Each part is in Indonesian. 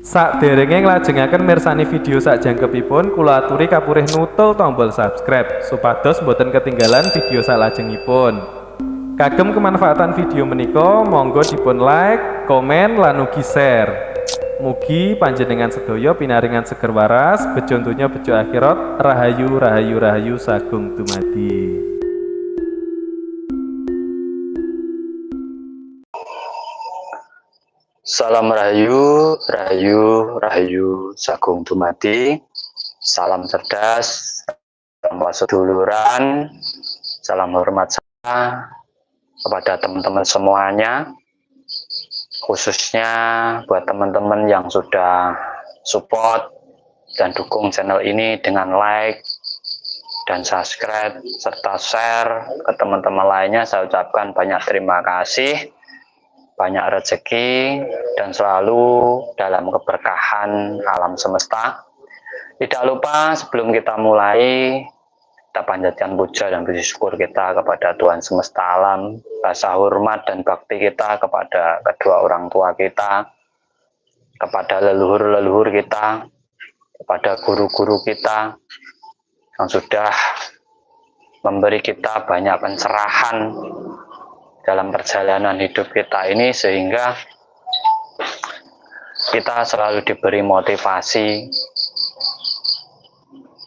Sakderenge nglajengaken mirsani video sakjangkepipun, kula aturi kapurih nutul tombol subscribe supados boten ketinggalan video salajengipun. Kagem kemanfaatan video menika, monggo dipun like, komen, lan ugi share. Mugi panjenengan sedaya pinaringan seger waras, bejo donya bejo akhirat, rahayu rahayu rahayu sagung dumadi. Salam rahayu, rahayu, rahayu, sagung dumadi. Salam cerdas, salam seduluran, salam hormat saya kepada teman-teman semuanya, khususnya buat teman-teman yang sudah support dan dukung channel ini dengan like dan subscribe serta share ke teman-teman lainnya. Saya ucapkan banyak terima kasih, banyak rezeki, dan selalu dalam keberkahan alam semesta. Tidak lupa sebelum kita mulai, kita panjatkan puja dan puji syukur kita kepada Tuhan semesta alam, rasa hormat dan bakti kita kepada kedua orang tua kita, kepada leluhur-leluhur kita, kepada guru-guru kita yang sudah memberi kita banyak pencerahan dalam perjalanan hidup kita ini, sehingga kita selalu diberi motivasi.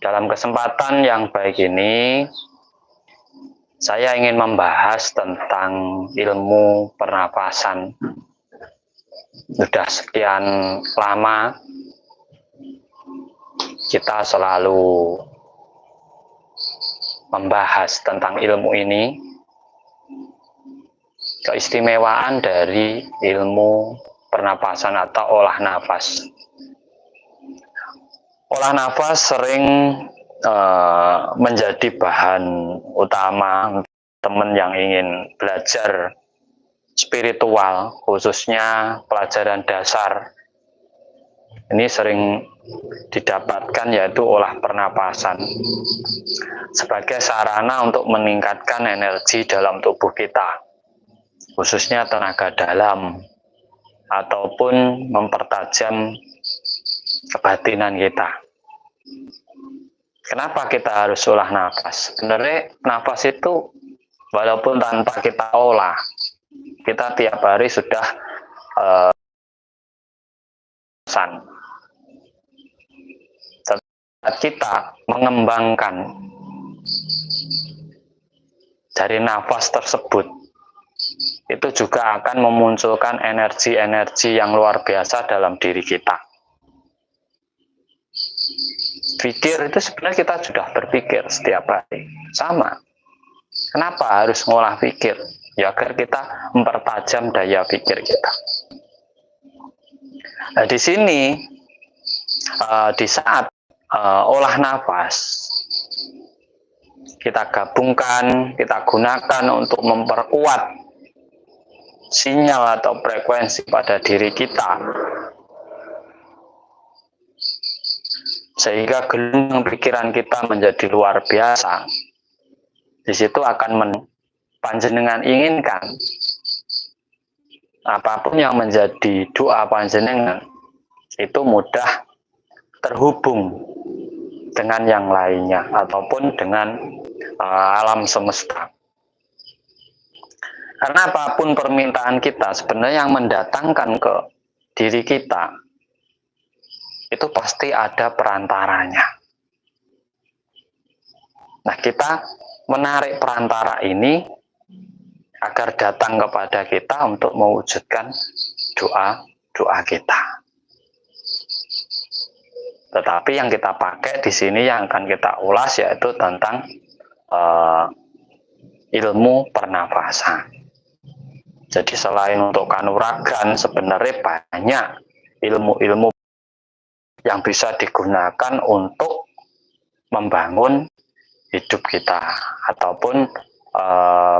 Dalam kesempatan yang baik ini, saya ingin membahas tentang ilmu pernapasan. Sudah sekian lama kita selalu membahas tentang ilmu ini, keistimewaan dari ilmu pernapasan atau olah nafas. Olah nafas sering menjadi bahan utama teman yang ingin belajar spiritual, khususnya pelajaran dasar. Ini sering didapatkan, yaitu olah pernapasan sebagai sarana untuk meningkatkan energi dalam tubuh kita, khususnya tenaga dalam, ataupun mempertajam kebatinan kita. Kenapa kita harus olah nafas? Sebenarnya nafas itu walaupun tanpa kita olah, kita tiap hari sudah kita mengembangkan dari nafas tersebut, itu juga akan memunculkan energi-energi yang luar biasa dalam diri kita. Pikir itu sebenarnya kita sudah berpikir setiap hari, sama. Kenapa harus ngolah pikir? Ya agar kita mempertajam daya pikir kita. Nah, di sini di saat olah nafas, kita gabungkan, kita gunakan untuk memperkuat sinyal atau frekuensi pada diri kita, sehingga gelombang pikiran kita menjadi luar biasa. Di situ akan panjenengan inginkan apapun yang menjadi doa panjenengan itu mudah terhubung dengan yang lainnya ataupun dengan alam semesta. Karena apapun permintaan kita sebenarnya yang mendatangkan ke diri kita itu pasti ada perantaranya. Nah, kita menarik perantara ini agar datang kepada kita untuk mewujudkan doa-doa kita. Tetapi yang kita pakai di sini yang akan kita ulas yaitu tentang ilmu pernafasan. Jadi selain untuk kanuragan, sebenarnya banyak ilmu-ilmu yang bisa digunakan untuk membangun hidup kita ataupun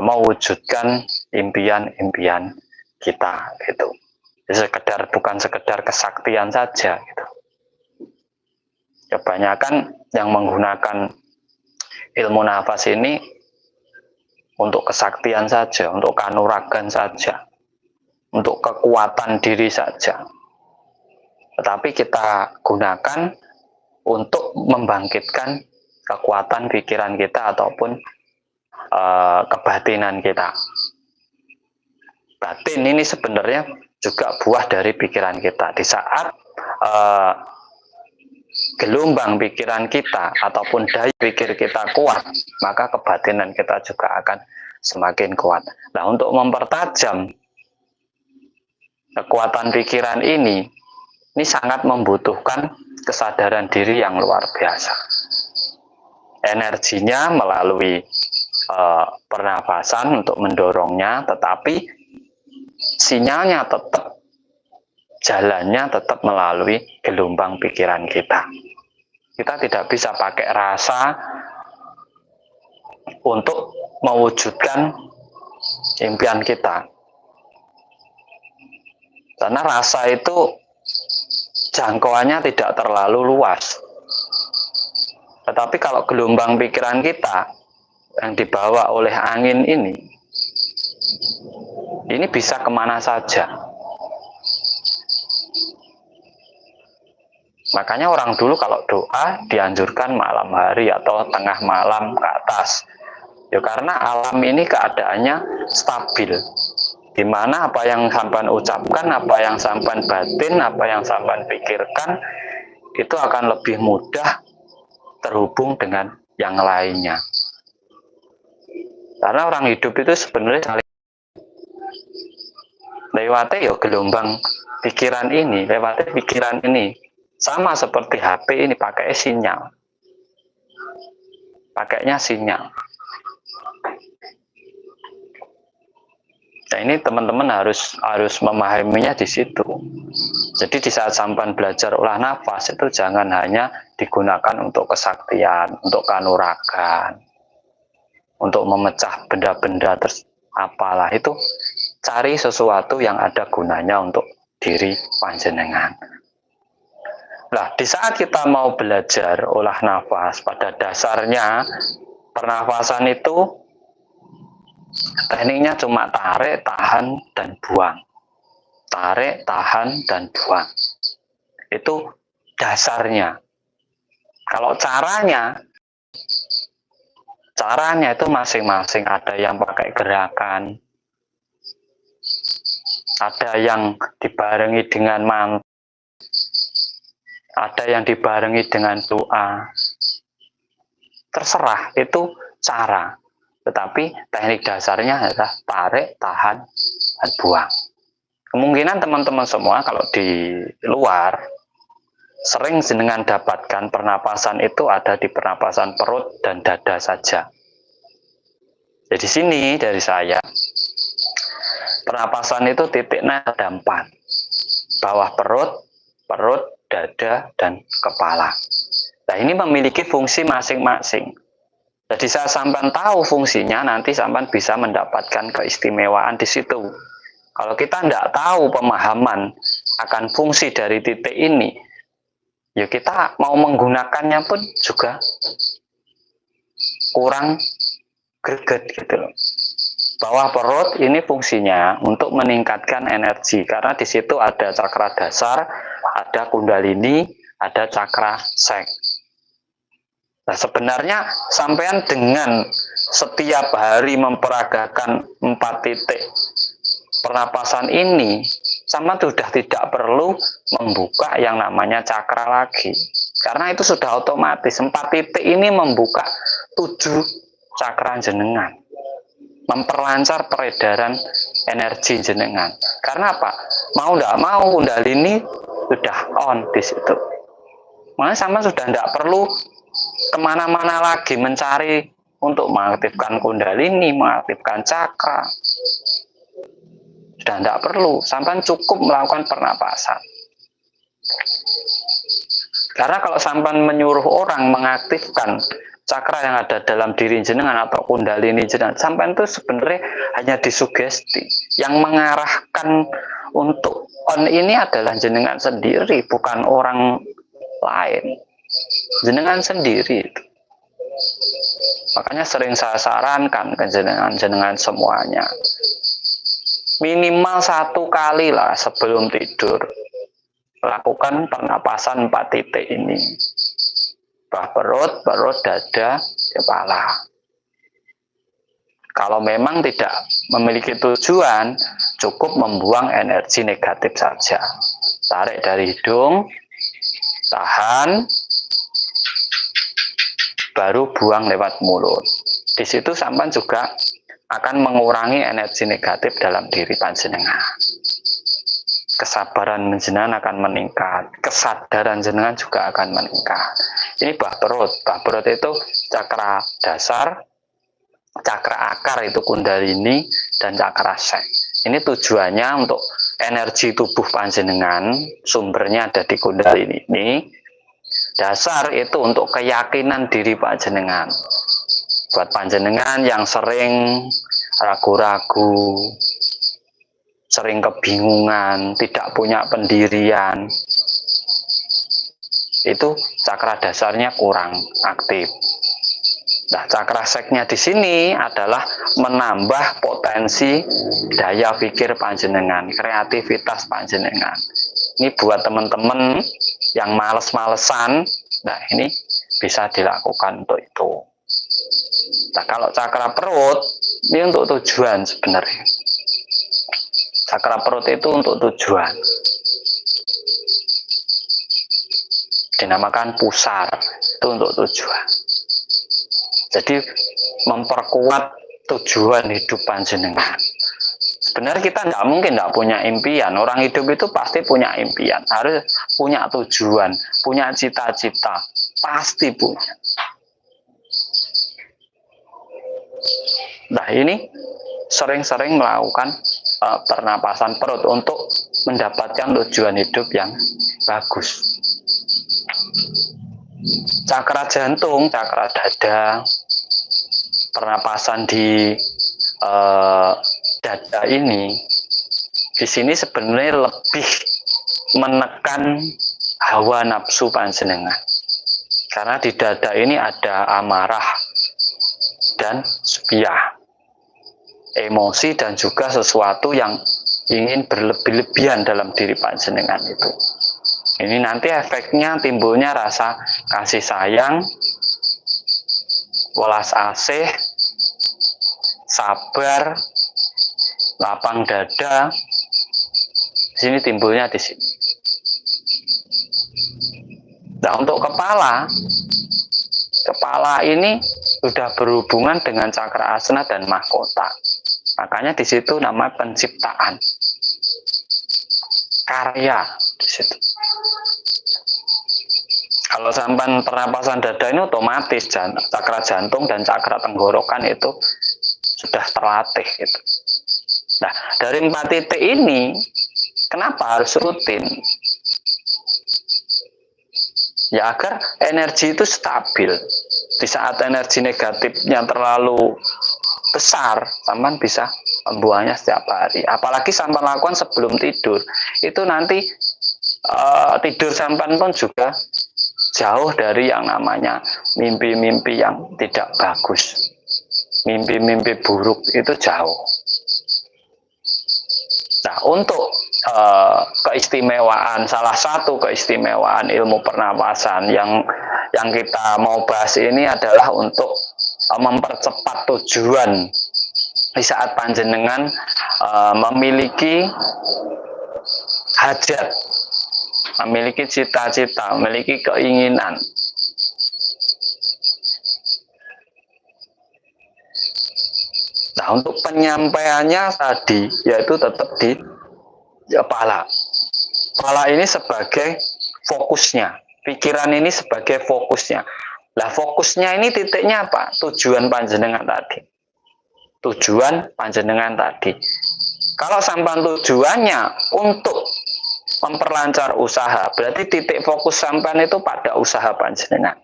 mewujudkan impian-impian kita gitu. Jadi bukan sekedar kesaktian saja gitu. Kebanyakan yang menggunakan ilmu nafas ini untuk kesaktian saja, untuk kanuragan saja, untuk kekuatan diri saja. tetapi kita gunakan untuk membangkitkan kekuatan pikiran kita ataupun kebatinan kita. Batin ini sebenarnya juga buah dari pikiran kita. Di saat gelombang pikiran kita ataupun daya pikir kita kuat, maka kebatinan kita juga akan semakin kuat. Nah, untuk mempertajam kekuatan pikiran ini sangat membutuhkan kesadaran diri yang luar biasa. Energinya melalui pernafasan untuk mendorongnya, tetapi sinyalnya tetap, jalannya tetap melalui gelombang pikiran kita. Kita tidak bisa pakai rasa untuk mewujudkan impian kita. Karena rasa itu jangkauannya tidak terlalu luas. Tetapi kalau gelombang pikiran kita yang dibawa oleh angin ini bisa kemana saja. Makanya orang dulu kalau doa dianjurkan malam hari atau tengah malam ke atas. Ya karena alam ini keadaannya stabil. Di mana apa yang sampean ucapkan, apa yang sampean batin, apa yang sampean pikirkan itu akan lebih mudah terhubung dengan yang lainnya. Karena orang hidup itu sebenarnya lewatnya ya gelombang pikiran ini, lewatnya pikiran ini. Sama seperti HP ini pakai sinyal. Pakainya sinyal. Nah, ini teman-teman harus memahaminya di situ. Jadi di saat sampan belajar olah nafas itu jangan hanya digunakan untuk kesaktian, untuk kanuragan, untuk memecah benda-benda apalah itu, cari sesuatu yang ada gunanya untuk diri panjenengan. Nah, di saat kita mau belajar olah nafas, pada dasarnya pernafasan itu tekniknya cuma tarik, tahan, dan buang. Tarik, tahan, dan buang. Itu dasarnya. Kalau caranya itu masing-masing. Ada yang pakai gerakan, ada yang dibarengi dengan mantra, ada yang dibarengi dengan doa. Terserah, itu cara. Tetapi teknik dasarnya adalah tarik, tahan, dan buang. Kemungkinan teman-teman semua kalau di luar sering jenengan dapatkan pernapasan itu ada di pernapasan perut dan dada saja. Jadi sini dari saya, pernapasan itu titiknya ada 4. Bawah perut, dada, dan kepala. Nah, ini memiliki fungsi masing-masing. Jadi saya sampai tahu fungsinya, nanti sampai bisa mendapatkan keistimewaan di situ. Kalau kita tidak tahu pemahaman akan fungsi dari titik ini, ya kita mau menggunakannya pun juga kurang greget gitu loh. Bawah perut ini fungsinya untuk meningkatkan energi, karena di situ ada cakra dasar, ada kundalini, ada cakra sek. Nah, sebenarnya sampean dengan setiap hari memperagakan 4 titik pernapasan ini, sama sudah tidak perlu membuka yang namanya cakra lagi. Karena itu sudah otomatis. 4 titik ini membuka 7 cakra jenengan. Memperlancar peredaran energi jenengan. Karena apa? Mau tidak mau kundalini sudah on di situ. Makanya sama sudah tidak perlu kemana-mana lagi mencari untuk mengaktifkan kundalini, mengaktifkan cakra. Sudah tidak perlu, sampai cukup melakukan pernapasan. Karena kalau sampai menyuruh orang mengaktifkan cakra yang ada dalam diri jenengan atau kundalini jenengan, sampai itu sebenarnya hanya disugesti. Yang mengarahkan untuk on ini adalah jenengan sendiri, bukan orang lain. Jenengan sendiri. Makanya sering saya sarankan ke jenengan semuanya, minimal 1 kali lah sebelum tidur lakukan pernapasan 4 titik ini. Bah perut, dada, kepala. Kalau memang tidak memiliki tujuan, cukup membuang energi negatif saja. Tarik dari hidung, tahan, baru buang lewat mulut. Di situ sampan juga akan mengurangi energi negatif dalam diri panjenengan. Kesabaran jenengan akan meningkat, kesadaran jenengan juga akan meningkat. Ini bah perut. Bah perut itu cakra dasar, cakra akar itu kundalini, dan cakra sek. Ini tujuannya untuk energi tubuh panjenengan, sumbernya ada di kundalini ini. Dasar itu untuk keyakinan diri panjenengan. Buat panjenengan yang sering ragu-ragu, sering kebingungan, tidak punya pendirian, itu cakra dasarnya kurang aktif. Nah, cakra seknya di sini adalah menambah potensi daya pikir panjenengan, kreativitas panjenengan. Ini buat teman-teman yang males-malesan, nah ini bisa dilakukan untuk itu. Nah, kalau cakra perut, ini untuk tujuan sebenarnya. Cakra perut itu untuk tujuan. Dinamakan pusar, itu untuk tujuan. Jadi memperkuat tujuan hidup panjenengan. Sebenarnya kita tidak mungkin tidak punya impian. Orang hidup itu pasti punya impian, harus punya tujuan, punya cita-cita, pasti punya. Nah, ini sering-sering melakukan pernapasan perut untuk mendapatkan tujuan hidup yang bagus. Cakra jantung, cakra dada, pernapasan di dada ini, di sini sebenarnya lebih menekan hawa nafsu panjenengan. Karena di dada ini ada amarah dan spiyah, emosi dan juga sesuatu yang ingin berlebih-lebihan dalam diri panjenengan itu. Ini nanti efeknya timbulnya rasa kasih sayang, welas asih, sabar, lapang dada. Di sini timbulnya di sini. Nah, untuk kepala ini sudah berhubungan dengan cakra asna dan mahkota. Makanya di situ nama penciptaan, karya di situ. Kalau sampan pernapasan dada ini otomatis cakra jantung dan cakra tenggorokan itu sudah terlatih gitu. Nah, dari 4 titik ini kenapa harus rutin? Ya agar energi itu stabil. Di saat energi negatifnya terlalu besar, sampan bisa membuangnya setiap hari. Apalagi sampan lakukan sebelum tidur, itu nanti tidur sampan pun juga jauh dari yang namanya mimpi-mimpi yang tidak bagus. Mimpi-mimpi buruk itu jauh. Nah, untuk keistimewaan, salah satu keistimewaan ilmu pernapasan yang kita mau bahas ini adalah untuk mempercepat tujuan di saat panjenengan memiliki hajat, memiliki cita-cita, memiliki keinginan. Nah, untuk penyampaiannya tadi yaitu tetap di kepala. Kepala ini sebagai fokusnya, pikiran ini sebagai fokusnya. Nah, fokusnya ini titiknya apa? Tujuan panjenengan tadi. Tujuan panjenengan tadi. Kalau sampan tujuannya untuk memperlancar usaha, berarti titik fokus sampan itu pada usaha panjenengan.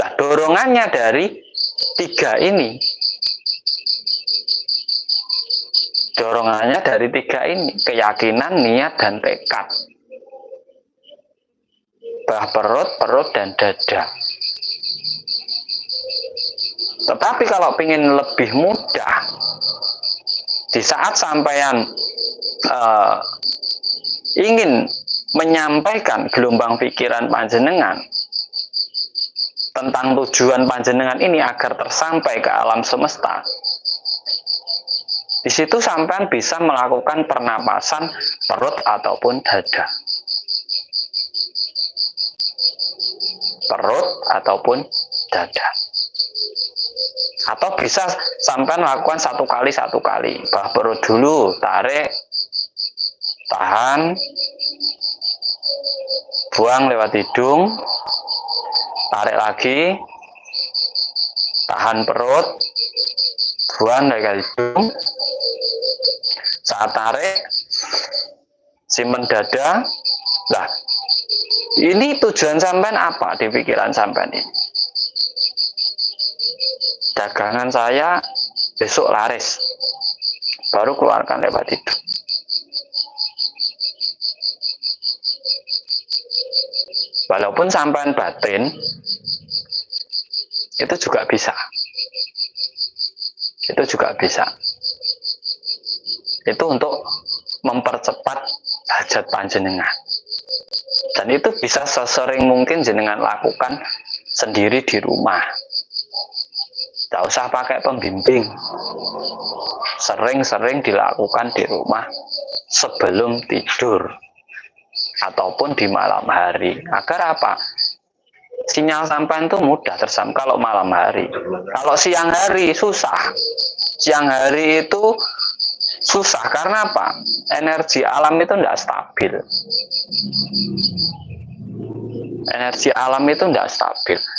Nah, dorongannya dari 3 ini. Dorongannya dari 3 ini, keyakinan, niat, dan tekad. Bah perut, dan dada. Tetapi kalau ingin lebih mudah, di saat sampean ingin menyampaikan gelombang pikiran panjenengan tentang tujuan panjenengan ini agar tersampai ke alam semesta, di situ sampean bisa melakukan pernapasan perut ataupun dada. Perut ataupun dada. Atau bisa sampean lakukan satu kali. Bah perut dulu, tarik, tahan, buang lewat hidung, tarik lagi, tahan perut, buang lewat hidung. Saat tarik, simpen dada. Nah, ini tujuan sampean apa di pikiran sampean ini? Dagangan saya besok laris, baru keluarkan lewat itu. Walaupun sampean batin, itu juga bisa. Itu untuk mempercepat hajat panjenengan. Dan itu bisa sesering mungkin jenengan lakukan sendiri di rumah. Tidak usah pakai pembimbing. Sering-sering dilakukan di rumah sebelum tidur ataupun di malam hari. Agar apa? Sinyal sampean itu mudah tersampai kalau malam hari. Kalau siang hari susah. Siang hari itu susah karena apa? Energi alam itu tidak stabil.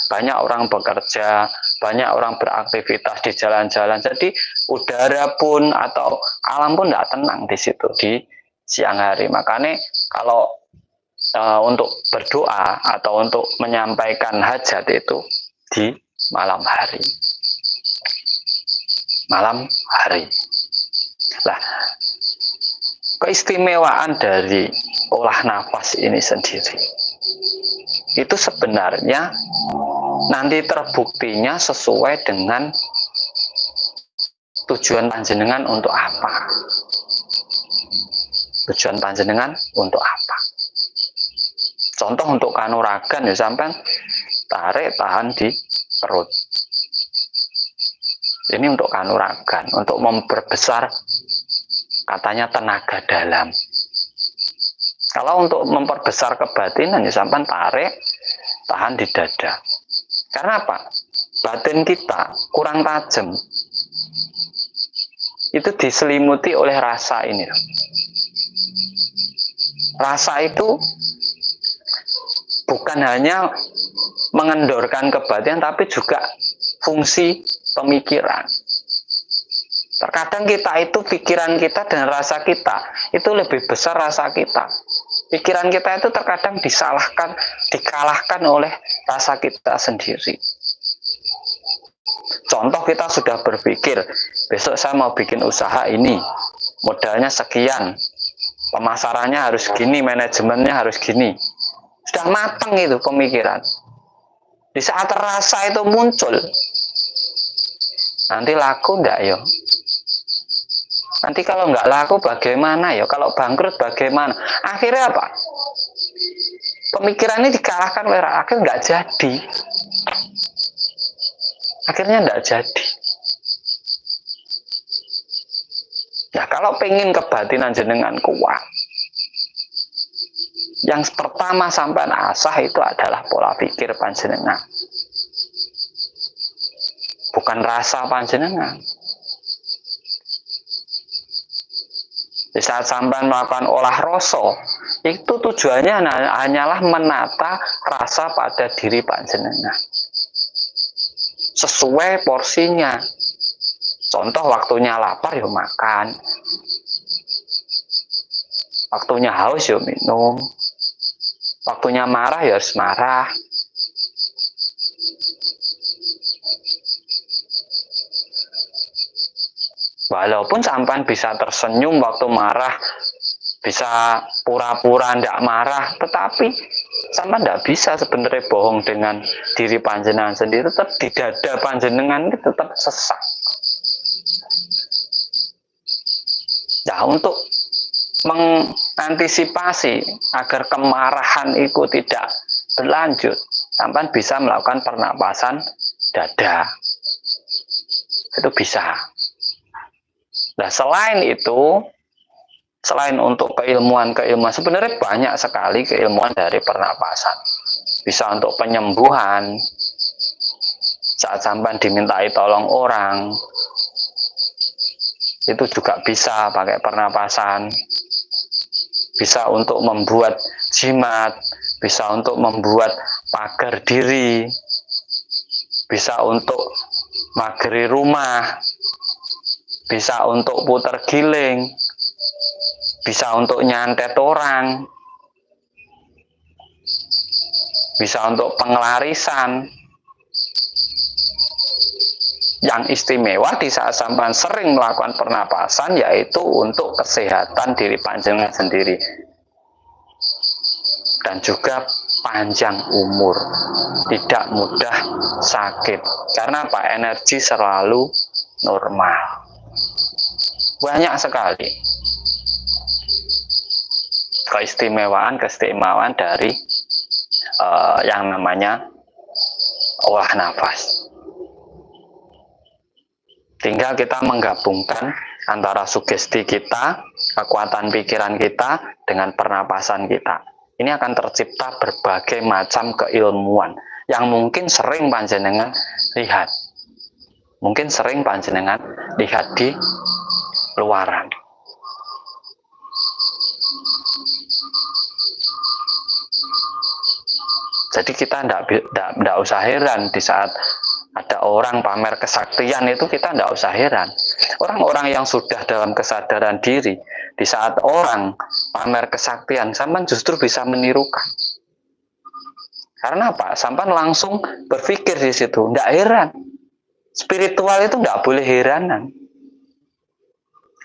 Banyak orang bekerja, banyak orang beraktivitas di jalan-jalan. Jadi udara pun atau alam pun tidak tenang di situ di siang hari. Makanya kalau untuk berdoa atau untuk menyampaikan hajat itu di malam hari. Lah, keistimewaan dari olah nafas ini sendiri itu sebenarnya nanti terbuktinya sesuai dengan tujuan panjenengan untuk apa. Contoh untuk kanuragan ya sampai tarik tahan di perut. Ini untuk kanuragan, untuk memperbesar katanya tenaga dalam. Kalau untuk memperbesar kebatinan ya sampai tarik tahan di dada. Karena apa? Batin kita kurang tajam. Itu diselimuti oleh rasa ini. Rasa itu bukan hanya mengendorkan kebatinan, tapi juga fungsi pemikiran. Terkadang kita itu pikiran kita dan rasa kita itu lebih besar rasa kita. Pikiran kita itu terkadang dikalahkan oleh rasa kita sendiri. Contoh, kita sudah berpikir, besok saya mau bikin usaha ini, modalnya sekian, pemasarannya harus gini, manajemennya harus gini. Sudah matang itu pemikiran. Di saat rasa itu muncul, nanti laku enggak ya? Nanti kalau nggak laku bagaimana ya? Kalau bangkrut bagaimana? Akhirnya apa? Pemikiran ini dikalahkan oleh akhirnya nggak jadi. Akhirnya nggak jadi. Ya kalau pengen kebatinan jenengan kuat, yang pertama sampean asah itu adalah pola pikir panjenengan, bukan rasa panjenengan. Di saat sampean melakukan olah rasa, itu tujuannya hanyalah menata rasa pada diri panjenengan sesuai porsinya. Contoh, waktunya lapar ya makan, waktunya haus ya minum, waktunya marah ya harus marah. Walaupun sampean bisa tersenyum waktu marah, bisa pura-pura ndak marah, tetapi sampai ndak bisa sebenarnya bohong dengan diri panjenengan sendiri. Tetap di dada panjenengan ini tetap sesak. Nah, untuk mengantisipasi agar kemarahan itu tidak berlanjut, sampai bisa melakukan pernapasan dada. Itu bisa. Nah, selain itu, selain untuk keilmuan-keilmuan, sebenarnya banyak sekali keilmuan dari pernapasan. Bisa untuk penyembuhan, saat sampai dimintai tolong orang, itu juga bisa pakai pernapasan. Bisa untuk membuat jimat, bisa untuk membuat pagar diri, bisa untuk mageri rumah, bisa untuk putar giling, bisa untuk nyantet orang, bisa untuk pengelarisan. Yang istimewa di saat sampean sering melakukan pernapasan yaitu untuk kesehatan diri panjenengan sendiri dan juga panjang umur, tidak mudah sakit karena apa, energi selalu normal. Banyak sekali keistimewaan dari yang namanya olah nafas. Tinggal kita menggabungkan antara sugesti kita, kekuatan pikiran kita, dengan pernapasan kita. Ini akan tercipta berbagai macam keilmuan yang mungkin sering panjenengan lihat. Mungkin sering panjenengan lihat di luaran. Jadi kita tidak usah heran di saat ada orang pamer kesaktian, itu kita tidak usah heran. Orang-orang yang sudah dalam kesadaran diri, di saat orang pamer kesaktian, sampean justru bisa menirukan. Karena apa? Sampean langsung berpikir di situ, tidak heran. Spiritual itu tidak boleh heranan.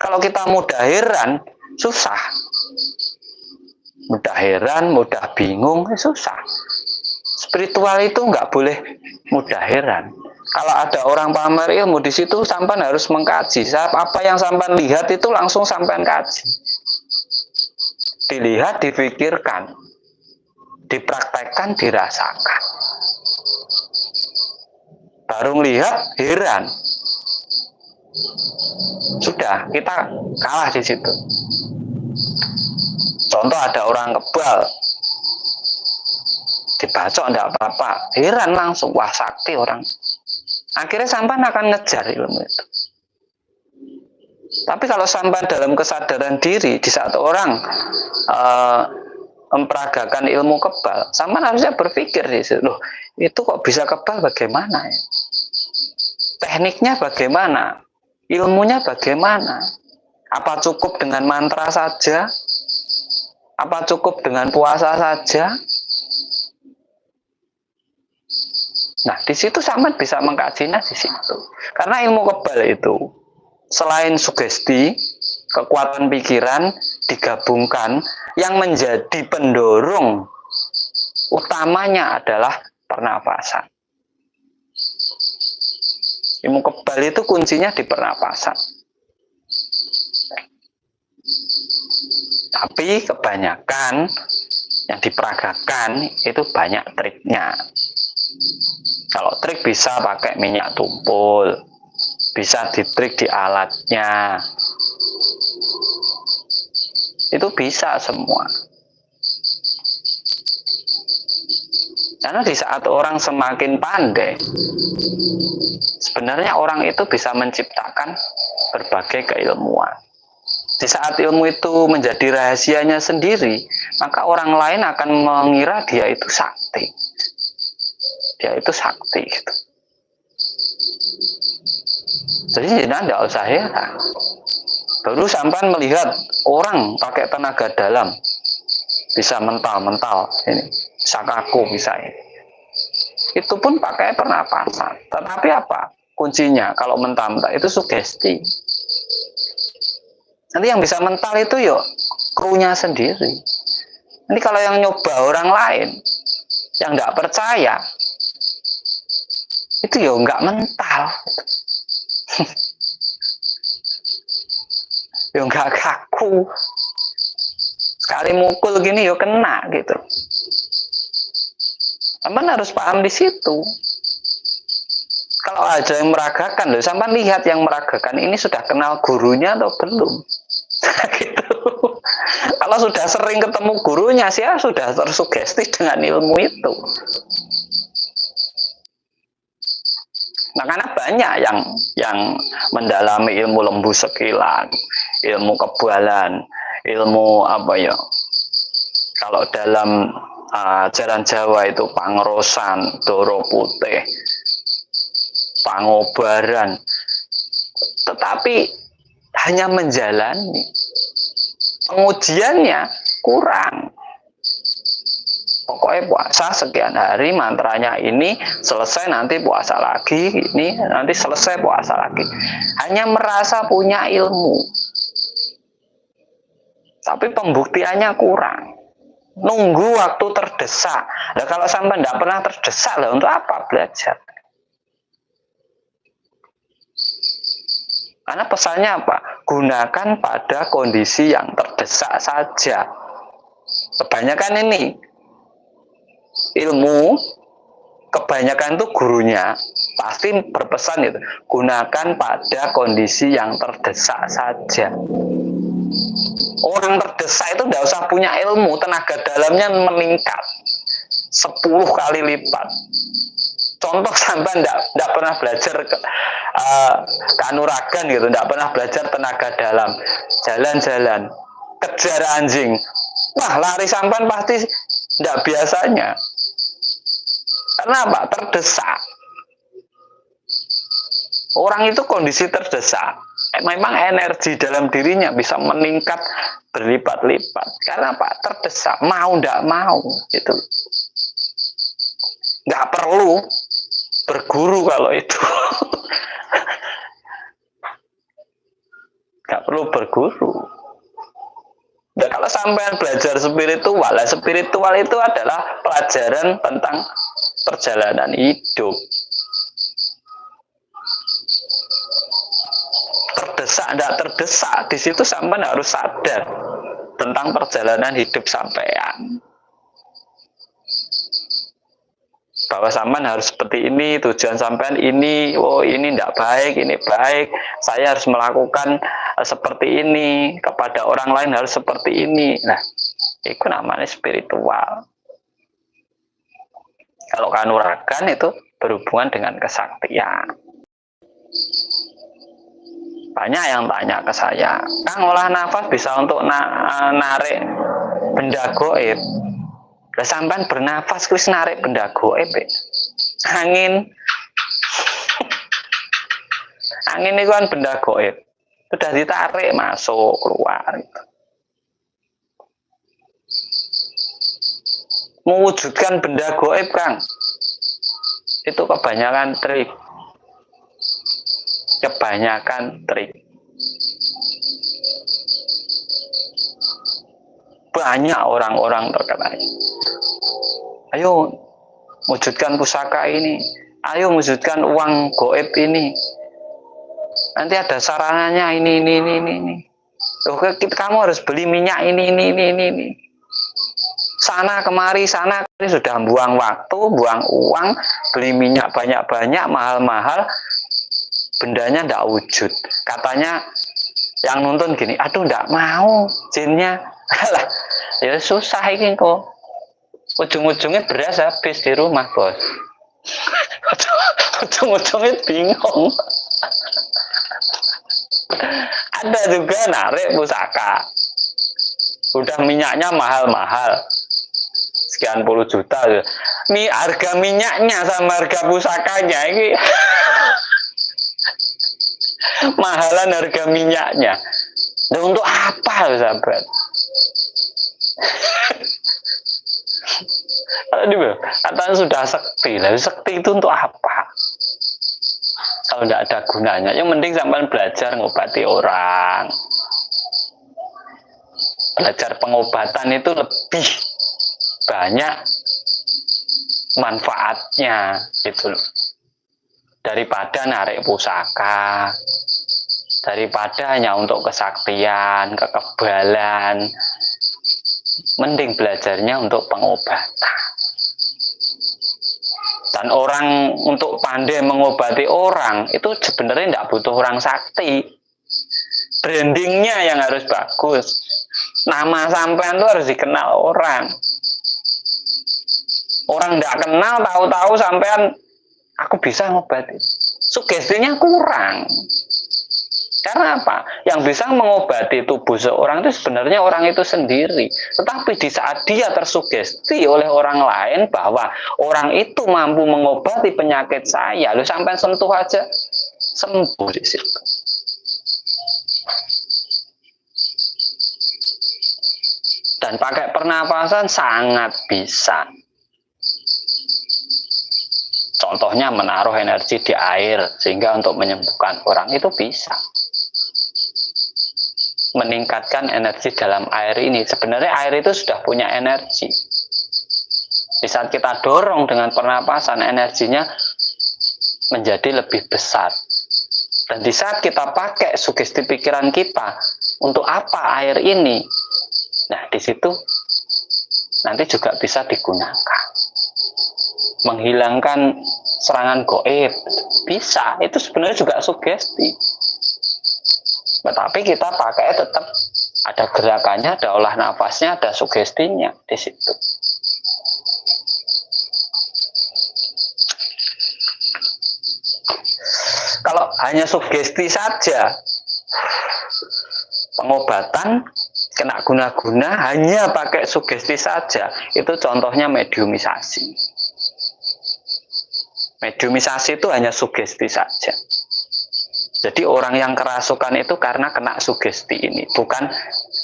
Kalau kita mudah heran, susah. Mudah heran, mudah bingung, susah. Spiritual itu nggak boleh mudah heran. Kalau ada orang pamer ilmu di situ, sampean harus mengkaji. Apa yang sampean lihat itu langsung sampean kaji. Dilihat, dipikirkan, dipraktekkan, dirasakan. Baru lihat, heran. Sudah, kita kalah di situ. Contoh, ada orang kebal, dibacok enggak apa-apa, heran langsung, wah sakti orang. Akhirnya sampean akan ngejar ilmu itu. Tapi kalau sampean dalam kesadaran diri, di saat orang memperagakan ilmu kebal, sampean harusnya berpikir di situ, loh, itu kok bisa kebal bagaimana ya? Tekniknya bagaimana? Ilmunya bagaimana? Apa cukup dengan mantra saja? Apa cukup dengan puasa saja? Nah, di situ sampean bisa mengkajinya di situ. Karena ilmu kebal itu selain sugesti, kekuatan pikiran digabungkan, yang menjadi pendorong utamanya adalah pernapasan. Ilmu kebal itu kuncinya di pernapasan. Tapi kebanyakan yang diperagakan itu banyak triknya. Kalau trik bisa pakai minyak tumpul, bisa ditrik di alatnya, itu bisa semua. Karena di saat orang semakin pandai, sebenarnya orang itu bisa menciptakan berbagai keilmuan. Di saat ilmu itu menjadi rahasianya sendiri, maka orang lain akan mengira dia itu sakti. Dia itu sakti gitu. Jadi jangan tidak usah heran. Baru sampai melihat orang pakai tenaga dalam, bisa mental ini, bisa kaku misalnya. Itu pun pakai pernapasan. Tetapi apa? Kuncinya kalau mental itu sugesti. Nanti yang bisa mental itu yuk krunya sendiri. Nanti kalau yang nyoba orang lain yang nggak percaya itu ya nggak mental. Ya nggak kaku. Sekali mukul gini ya kena gitu. Sampai harus paham di situ. Kalau aja yang meragakan loh, sampai lihat yang meragakan ini sudah kenal gurunya atau belum. Gitu. Kalau sudah sering ketemu gurunya sih ya sudah tersugesti dengan ilmu itu. Nah, karena banyak yang mendalami ilmu lembu sekilan, ilmu kebalan, ilmu apa ya? Kalau dalam ajaran Jawa itu pangrosan, doro putih, pangobaran, tetapi hanya menjalani, pengujiannya kurang. Pokoknya puasa sekian hari, mantranya ini selesai nanti puasa lagi, ini nanti selesai puasa lagi. Hanya merasa punya ilmu, tapi pembuktiannya kurang. Nunggu waktu terdesak. Nah, kalau sampai tidak pernah terdesak, lah untuk apa belajar? Karena pesannya apa? Gunakan pada kondisi yang terdesak saja. Kebanyakan ini ilmu, kebanyakan itu gurunya pasti berpesan itu, gunakan pada kondisi yang terdesak saja. Orang terdesak itu tidak usah punya ilmu, tenaga dalamnya meningkat 10 kali lipat. Contoh sampai tidak pernah belajar kanuragan gitu, tidak pernah belajar tenaga dalam, jalan-jalan, kejar anjing, wah lari sampan pasti tidak biasanya. Karena apa? Terdesak. Orang itu kondisi terdesak, memang energi dalam dirinya bisa meningkat berlipat-lipat. Karena apa? Terdesak, mau tidak mau gitu. Nggak perlu berguru kalau itu. Nggak perlu berguru. Dan kalau sampai belajar spiritual, spiritual itu adalah pelajaran tentang perjalanan hidup. Terdesak, tidak terdesak, di situ sampean harus sadar tentang perjalanan hidup sampean. Bahwa sampean harus seperti ini, tujuan sampean ini, oh ini tidak baik, ini baik, saya harus melakukan seperti ini, kepada orang lain harus seperti ini. Nah, itu namanya spiritual. Kalau kanuragan itu berhubungan dengan kesaktian. Banyak yang tanya ke saya, Kang, olah nafas bisa untuk narik benda goib. Lah sampean bernafas wis narik benda goib. Angin itu kan benda goib. Sudah ditarik masuk keluar gitu. Mewujudkan benda goib, Kang, itu kebanyakan trik. Banyak orang-orang terkena. Ayo wujudkan pusaka ini, ayo wujudkan uang goib ini, nanti ada sarananya ini. Loh, kamu harus beli minyak ini. Sana kemari sudah buang waktu, buang uang, beli minyak banyak-banyak, mahal-mahal, bendanya tidak wujud. Katanya yang nonton gini, aduh tidak mau jinnya. Lah, ya susah ini kok. Ujung-ujungnya beras habis di rumah, bos. Ujung-ujungnya bingung. Ada juga narik pusaka, udah minyaknya mahal-mahal, sekian puluh juta. Harga minyaknya sama harga pusakanya ini mahalan harga minyaknya. Dan untuk apa, sahabat? Kalau katanya sudah sakti, lah sakti itu untuk apa? Kalau tidak ada gunanya, yang penting sampean belajar ngobati orang. Belajar pengobatan itu lebih banyak manfaatnya gitu loh. Daripada narik pusaka, daripada hanya untuk kesaktian, kekebalan. Mending belajarnya untuk pengobatan. Dan orang untuk pandai mengobati orang itu sebenarnya tidak butuh orang sakti. Brandingnya yang harus bagus. Nama sampean itu harus dikenal orang. Orang tidak kenal, tahu-tahu sampean aku bisa ngobati. Sugestinya kurang. Karena apa? Yang bisa mengobati tubuh seorang itu sebenarnya orang itu sendiri. Tetapi di saat dia tersugesti oleh orang lain bahwa orang itu mampu mengobati penyakit saya, lu sampai sentuh aja sembuh di situ. Dan pakai pernapasan sangat bisa. Contohnya menaruh energi di air sehingga untuk menyembuhkan orang itu bisa. Meningkatkan energi dalam air ini. Sebenarnya air itu sudah punya energi. Di saat kita dorong dengan pernapasan, energinya menjadi lebih besar. Dan di saat kita pakai sugesti pikiran kita, untuk apa air ini? Nah, di situ nanti juga bisa digunakan. Menghilangkan serangan gaib. Bisa, itu sebenarnya juga sugesti. Tetapi kita pakai tetap ada gerakannya, ada olah nafasnya, ada sugestinya di situ. Kalau hanya sugesti saja, pengobatan kena guna-guna hanya pakai sugesti saja, itu contohnya mediumisasi. Mediumisasi itu hanya sugesti saja. Jadi orang yang kerasukan itu karena kena sugesti ini, bukan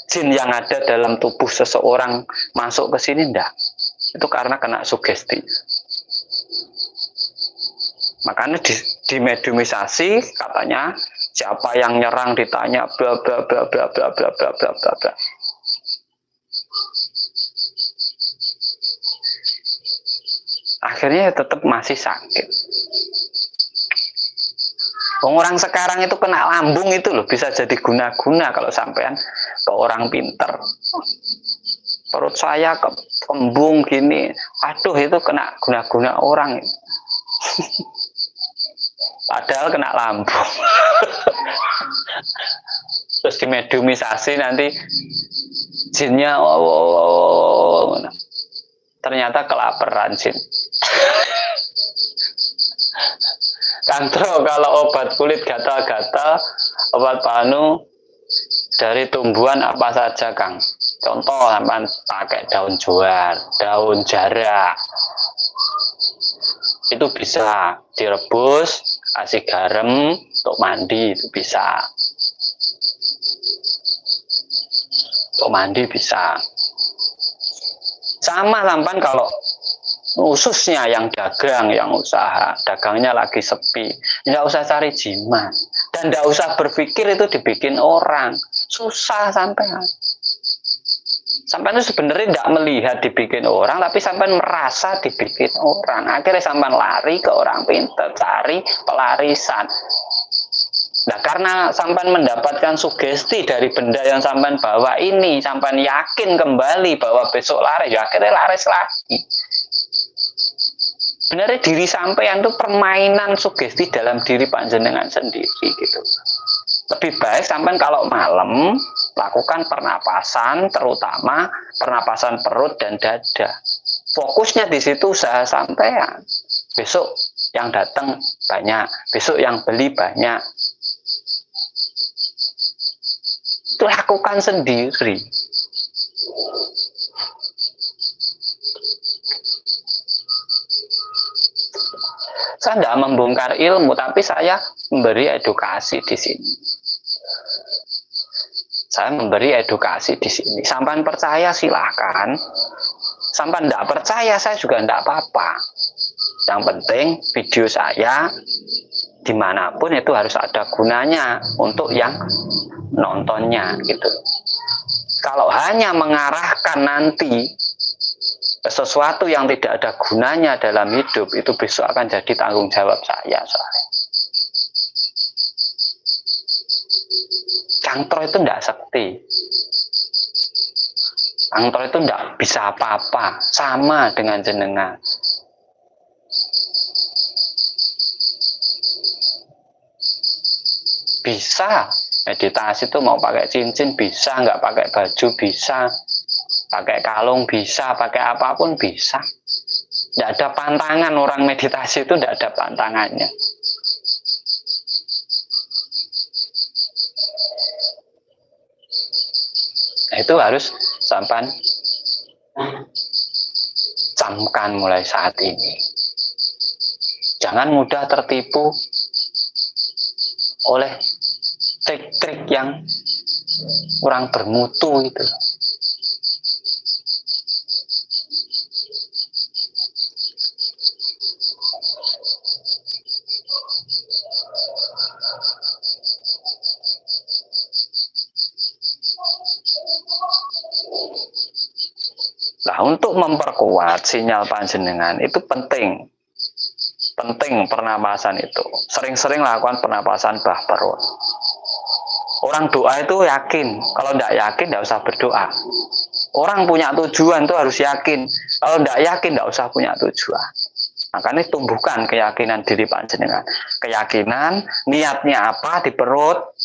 jin yang ada dalam tubuh seseorang masuk ke sini, enggak. Itu karena kena sugesti. Makanya di mediumisasi katanya siapa yang nyerang ditanya bla bla bla bla bla bla bla bla bla bla. Akhirnya tetap masih sakit. Orang sekarang itu kena lambung itu loh bisa jadi guna-guna kalau sampean ke orang pinter. Perut saya kembung gini, aduh itu kena guna-guna orang. Padahal kena lambung. Terus dimediumisasi nanti jinnya ternyata kelaparan jin. Kantro kalau obat kulit gatal-gatal, obat panu dari tumbuhan apa saja, Kang? Contoh sampean pakai daun juar, daun jarak. Itu bisa direbus, kasih garam untuk mandi itu bisa. Untuk mandi bisa. Sama sampean kalau khususnya yang dagang, yang usaha, dagangnya lagi sepi, nggak usah cari jimat dan nggak usah berpikir itu dibikin orang, susah sampean. Sampean itu sebenarnya nggak melihat dibikin orang, tapi sampean merasa dibikin orang. Akhirnya sampean lari ke orang pintar, cari pelarisan. Nah, karena sampean mendapatkan sugesti dari benda yang sampean bawa ini, sampean yakin kembali bahwa besok lari, ya akhirnya laris lagi. Sebenarnya diri sampean itu permainan sugesti dalam diri panjenengan sendiri gitu. Lebih baik sampean kalau malam lakukan pernapasan, terutama pernapasan perut dan dada. Fokusnya di situ usaha sampean. Besok yang datang banyak, besok yang beli banyak. Itu lakukan sendiri. Saya tidak membongkar ilmu, tapi saya memberi edukasi di sini. Saya memberi edukasi di sini. Sampai percaya silahkan. Sampai tidak percaya saya juga tidak apa-apa. Yang penting video saya dimanapun itu harus ada gunanya untuk yang nontonnya gitu. Kalau hanya mengarahkan nanti ke sesuatu yang tidak ada gunanya dalam hidup, itu besok akan jadi tanggung jawab saya soalnya. Cangtro itu tidak sakti. Cangtro itu tidak bisa apa-apa, sama dengan jenengan. Bisa meditasi itu mau pakai cincin bisa, nggak pakai baju bisa, pakai kalung bisa, pakai apapun bisa. Tidak ada pantangan, orang meditasi itu tidak ada pantangannya. Nah, itu harus sampai camkan mulai saat ini. Jangan mudah tertipu oleh trik-trik yang kurang bermutu itu. Nah, untuk memperkuat sinyal panjenengan itu penting pernapasan itu. Sering-sering lakukan pernapasan bah perut. Orang doa itu yakin, kalau tidak yakin tidak usah berdoa. Orang punya tujuan itu harus yakin, kalau tidak yakin tidak usah punya tujuan. Makanya tumbuhkan keyakinan diri panjenengan. Keyakinan, niatnya apa di perut.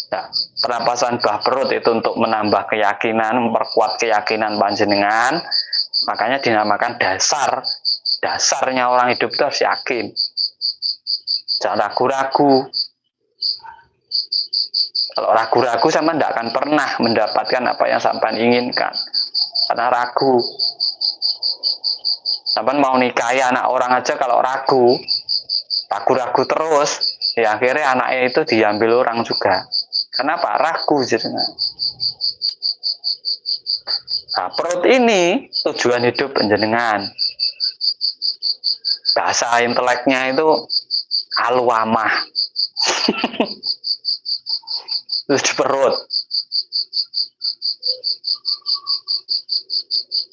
Nah, pernapasan bah perut itu untuk menambah keyakinan, memperkuat keyakinan panjenengan. Makanya dinamakan dasar. Dasarnya orang hidup itu harus yakin. Jangan ragu-ragu. Kalau ragu-ragu sama tidak akan pernah mendapatkan apa yang sampai inginkan. Karena ragu. Sampai mau nikahi anak orang aja kalau ragu-ragu terus, ya akhirnya anaknya itu diambil orang juga. Kenapa? Ragu jadinya. Nah, perut ini tujuan hidup panjenengan. Bahasa inteleknya itu aluamah. Terus di perut.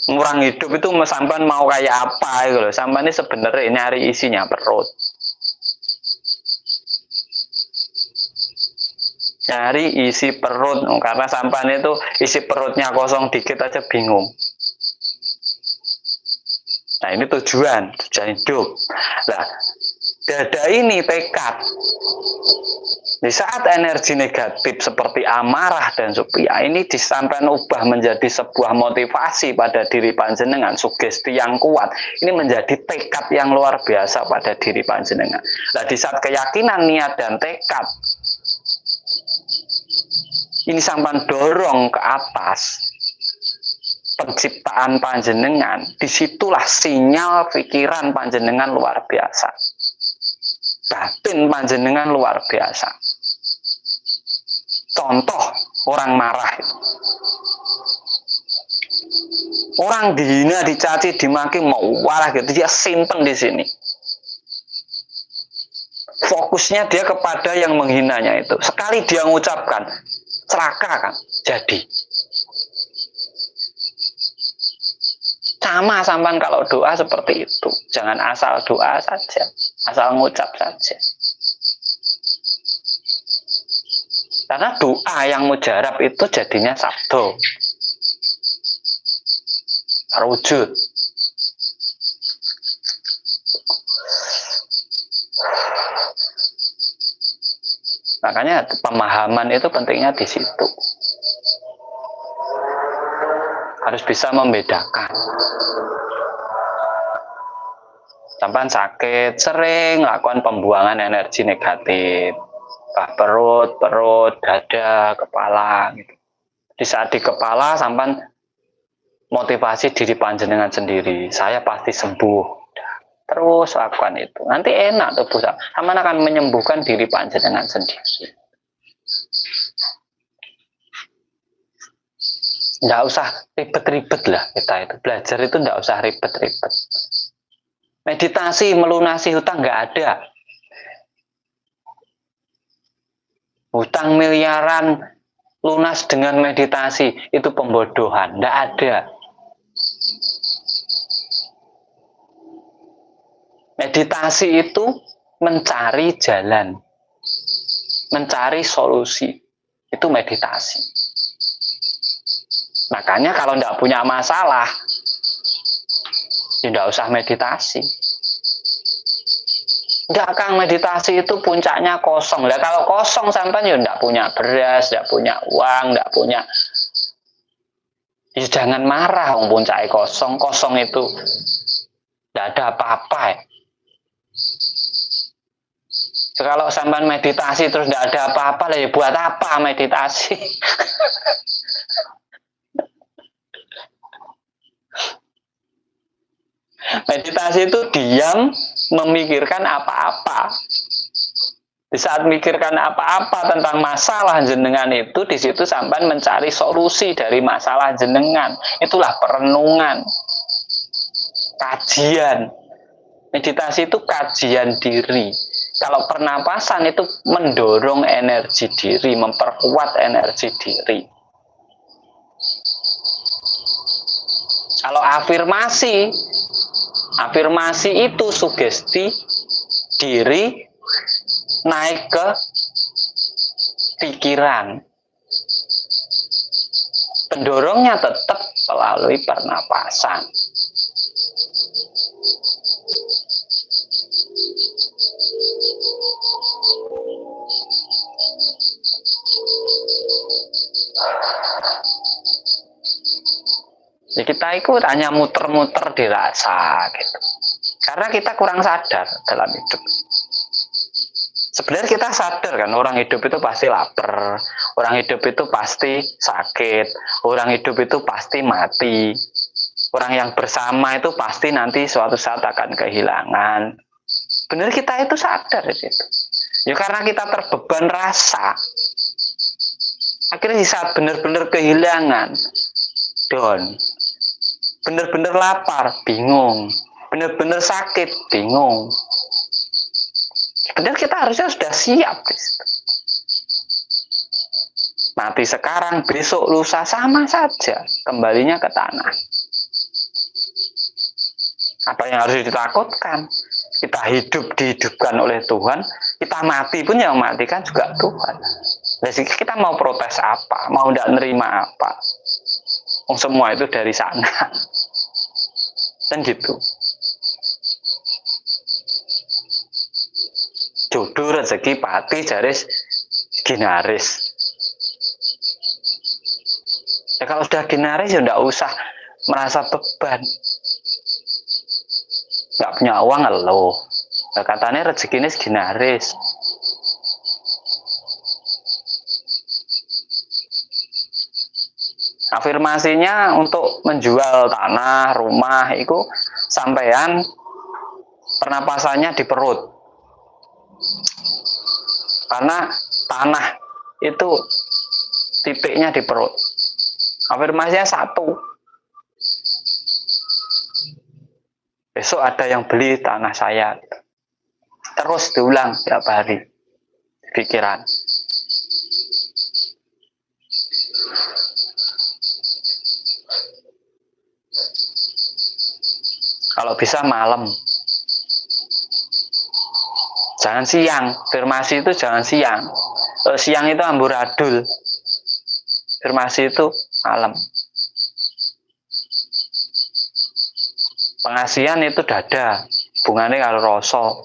Orang hidup itu sampan mau kayak apa gitu loh. Sampan ini sebenarnya nyari isinya perut. Nyari isi perut, karena sampan itu isi perutnya kosong dikit aja bingung. Nah, ini tujuan hidup. Nah, dada ini tekad. Di saat energi negatif seperti amarah dan supia ini disampaikan ubah menjadi sebuah motivasi pada diri panjenengan, sugesti yang kuat. Ini menjadi tekad yang luar biasa pada diri panjenengan. Nah, di saat keyakinan, niat dan tekad ini sampai dorong ke atas penciptaan panjenengan, disitulah sinyal pikiran panjenengan luar biasa, batin panjenengan luar biasa. Contoh orang marah itu, orang dihina, dicaci, dimaki, mau marah gitu, dia simpen di sini. Fokusnya dia kepada yang menghinanya itu. Sekali dia mengucapkan, celaka kan, jadi. Sama sampan kalau doa seperti itu. Jangan asal doa saja, asal ngucap saja. Karena doa yang mujarab itu jadinya sabdo. Wujud. Makanya pemahaman itu pentingnya di situ. Harus bisa membedakan. Sampai sakit, sering lakukan pembuangan energi negatif. Perut, dada, kepala. Gitu. Di saat di kepala, sampai motivasi diri panjenengan sendiri. Saya pasti sembuh. Terus lakukan itu. Nanti enak tubuh. Sampai akan menyembuhkan diri panjenengan sendiri. Nggak usah ribet-ribet lah kita itu. Belajar itu nggak usah ribet-ribet. Meditasi melunasi hutang nggak ada. Hutang miliaran lunas dengan meditasi itu pembodohan. Nggak ada. Meditasi itu mencari jalan, mencari solusi. Itu meditasi. Makanya kalau nggak punya masalah, ya nggak usah meditasi. Nggak, Kang, meditasi itu puncaknya kosong. Lah kalau kosong sampai ya nggak punya beras, nggak punya uang, nggak punya. Ya jangan marah, puncaknya kosong. Kosong itu nggak ada apa-apa. Ya. Kalau sampai meditasi terus nggak ada apa-apa, lah ya buat apa meditasi? Meditasi itu diam, memikirkan apa-apa. Di saat memikirkan apa-apa tentang masalah jenengan itu, di situ sampai mencari solusi dari masalah jenengan. Itulah perenungan, kajian. Meditasi itu kajian diri. Kalau pernapasan itu mendorong energi diri, memperkuat energi diri. Kalau afirmasi itu sugesti diri naik ke pikiran. Pendorongnya tetap melalui pernapasan. Ya kita itu hanya muter-muter dirasa gitu. Karena kita kurang sadar dalam hidup. Sebenarnya kita sadar kan, orang hidup itu pasti lapar, orang hidup itu pasti sakit, orang hidup itu pasti mati. Orang yang bersama itu pasti nanti suatu saat akan kehilangan. Benar, kita itu sadar di situ. Ya karena kita terbeban rasa. Akhirnya di saat benar-benar kehilangan, down. Benar-benar lapar, bingung. Benar-benar sakit, bingung. Benar, kita harusnya sudah siap. Mati sekarang, besok, lusa, sama saja. Kembalinya ke tanah. Apa yang harus ditakutkan? Kita hidup dihidupkan oleh Tuhan, kita mati pun yang matikan juga Tuhan. Jadi kita mau protes apa? Mau tidak nerima apa? Semua itu dari sana. Dan gitu. Jodoh, rezeki, pati, jaris, ginaris. Ya kalau sudah ginaris ya tidak usah merasa beban. Nggak punya uang ngeluh. Nah, katanya rezeki ini ginaris. Afirmasinya untuk menjual tanah, rumah, itu sampean pernapasannya di perut. Karena tanah itu titiknya di perut. Afirmasinya satu. Besok ada yang beli tanah saya. Terus diulang tiap hari. Pikiran. Kalau bisa malam. Jangan siang. Afirmasi itu jangan siang. Kalau siang itu amburadul. Afirmasi itu malam. Pengasihan itu dada. Hubungannya kalau rosok.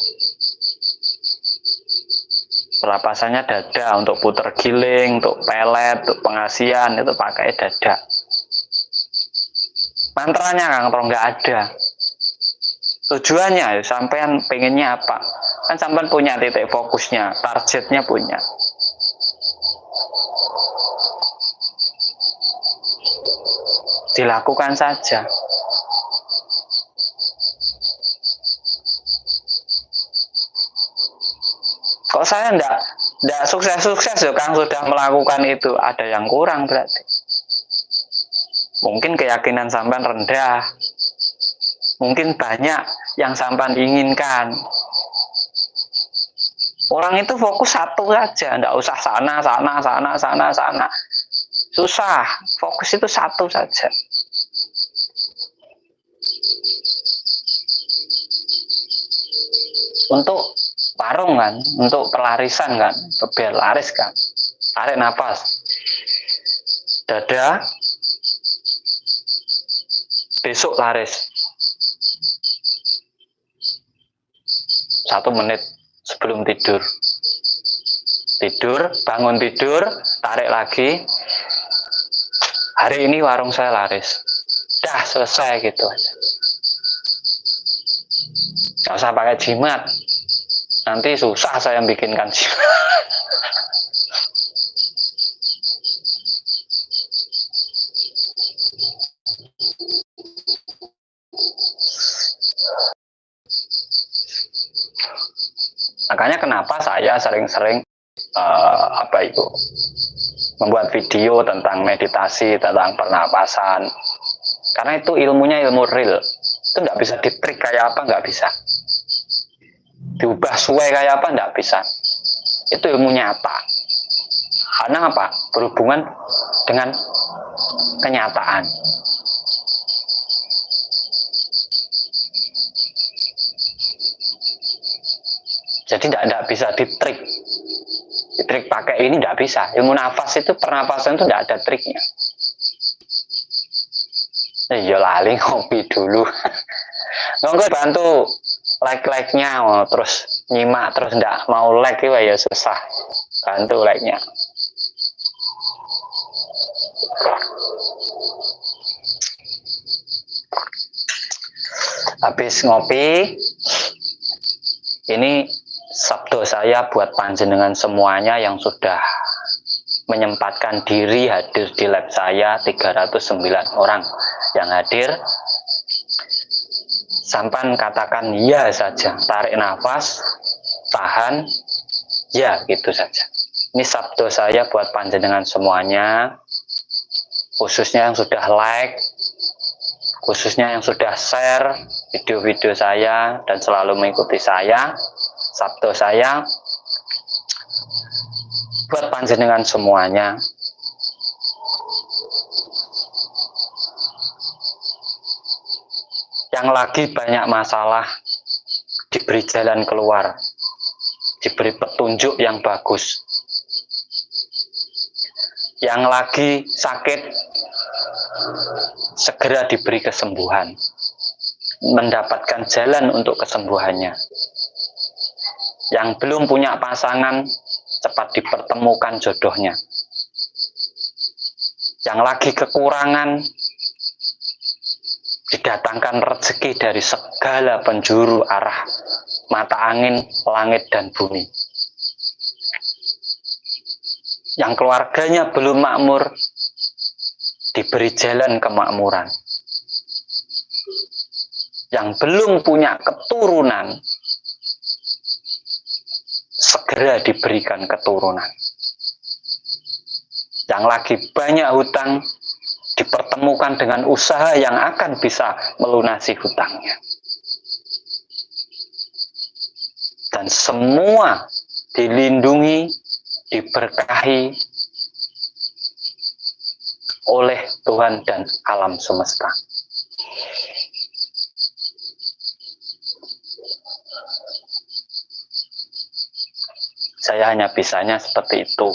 Pernapasannya dada. Untuk puter giling, untuk pelet, untuk pengasihan itu pakai dada. Mantranya Kang Tro nggak ada. Tujuannya sampean pengennya apa? Kan sampean punya titik fokusnya, targetnya punya. Dilakukan saja. Kok saya enggak sukses-sukses ya Kang sudah melakukan itu? Ada yang kurang berarti. Mungkin keyakinan sampean rendah. Mungkin banyak yang sampean inginkan. Orang itu fokus satu saja, enggak usah sana. Susah, fokus itu satu saja. Untuk warung kan, untuk pelarisan kan, biar laris kan. Tarik nafas. Dada. Besok laris. 1 menit sebelum tidur. Bangun tidur, tarik lagi. Hari ini warung saya laris. Dah selesai gitu aja. Gak usah pakai jimat. Nanti susah saya bikinkan jimat. Makanya kenapa saya sering-sering membuat video tentang meditasi, tentang pernapasan. Karena itu ilmunya ilmu real. Itu nggak bisa ditrik kayak apa, nggak bisa. Diubah suai kayak apa, nggak bisa. Itu ilmu nyata. Karena apa? Berhubungan dengan kenyataan. Jadi tidak bisa ditrik. Ditrik pakai ini tidak bisa. Ilmu nafas itu, pernapasan itu tidak ada triknya. Ya lali ngopi dulu. Nggak bantu like-nya, terus nyimak, terus tidak mau like ya susah. Bantu like-nya. Habis ngopi, ini sabdo saya buat panjenengan semuanya yang sudah menyempatkan diri hadir di lab saya, 309 orang yang hadir. Sampan katakan ya saja, tarik nafas, tahan, ya gitu saja. Ini sabdo saya buat panjenengan semuanya, khususnya yang sudah like, khususnya yang sudah share video-video saya dan selalu mengikuti saya. Sabdo saya buat panjenengan semuanya. Yang lagi banyak masalah, diberi jalan keluar, diberi petunjuk yang bagus. Yang lagi sakit, segera diberi kesembuhan, mendapatkan jalan untuk kesembuhannya. Yang belum punya pasangan, cepat dipertemukan jodohnya. Yang lagi kekurangan, didatangkan rezeki dari segala penjuru arah mata angin, langit, dan bumi. Yang keluarganya belum makmur, diberi jalan kemakmuran. Yang belum punya keturunan, segera diberikan keturunan. Yang lagi banyak hutang, dipertemukan dengan usaha yang akan bisa melunasi hutangnya. Dan semua dilindungi, diberkahi oleh Tuhan dan alam semesta. Saya hanya bisanya seperti itu.